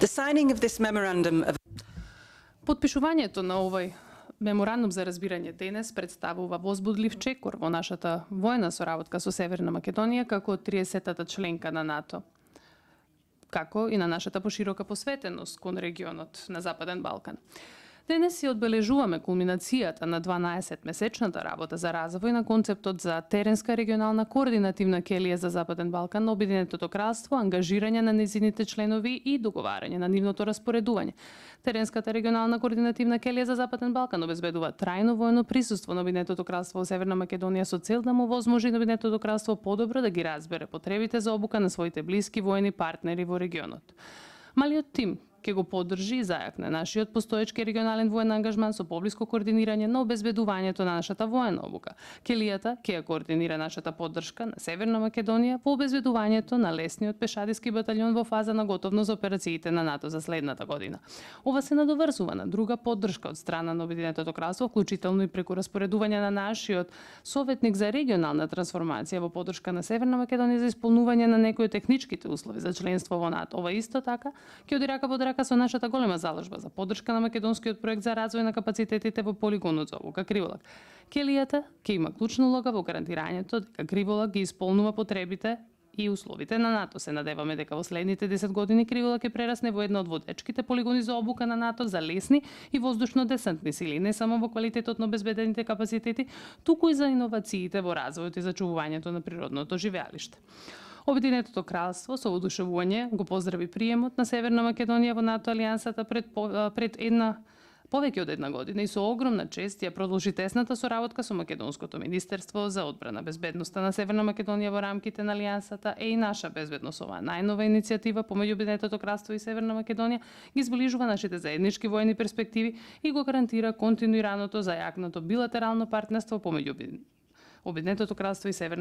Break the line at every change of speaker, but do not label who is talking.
The signing of this memorandum of
Потпишувањето на овој меморандум за разбирање денес представува возбудлив чекор во нашата војна соработка со Северна Македонија како 30-та членка на НАТО, како и на нашата поширока посветеност кон регионот на Западен Балкан. Денес си одбележуваме кулминацијата на 12-месечната работа за развој на концептот за теренска регионална координативна келија за Западен Балкан на Обединетото кралство, ангажирање на незините членови и договарање на нивното распоредување. Теренската регионална координативна келија за Западен Балкан обезбедува трајно војно присуство на Обединетото кралство во Северна Македонија со цел да му возможи на Обединетото кралство подобро да ги разбере потребите за обука на своите блиски војни партнери во регионот. Малиот тим ќе го поддржи и зајакне нашиот постоечки регионален воен ангажман со поблиско координирање на обезбедувањето на нашата воена обука. Келијата ќе ја координира нашата поддршка на Северна Македонија во обезбедувањето на лесниот пешадиски баталјон во фаза на готовност за операциите на НАТО за следната година. Ова се надоврзува на друга поддршка од страна на Обединетото кралство, вклучително и преку распоредување на нашиот советник за регионална трансформација во поддршка на Северна Македонија за исполнување на некои од техничките услови за членство во НАТО. Ова исто така ќе оди рака под рака со нашата голема заложба за поддршка на македонскиот проект за развој на капацитетите во полигонот за обука Криволак. Келијата ќе има клучна улога во гарантирањето дека Криволак ги исполнува потребите и условите на НАТО. Се надеваме дека во следните 10 години Криволак ќе прерасне во една од водечките полигони за обука на НАТО за лесни и воздушно-десантни сили, не само во квалитетот на обезбедените капацитети, туку и за иновациите во развојот и зачувувањето на природното живеалиште. Обединетото кралство со воодушевување го поздрави приемот на Северна Македонија во НАТО алијансата пред повеќе од една година и со огромна чест ја продолжи тесната соработка со Македонското министерство за одбрана. Безбедноста на Северна Македонија во рамките на алијансата е и наша безбедност. Ова најнова иницијатива помеѓу Обединетото кралство и Северна Македонија ги зближува нашите заеднички војни перспективи и го гарантира континуираното зајакнато билатерално партнерство помеѓу Обединетото кралство и Северна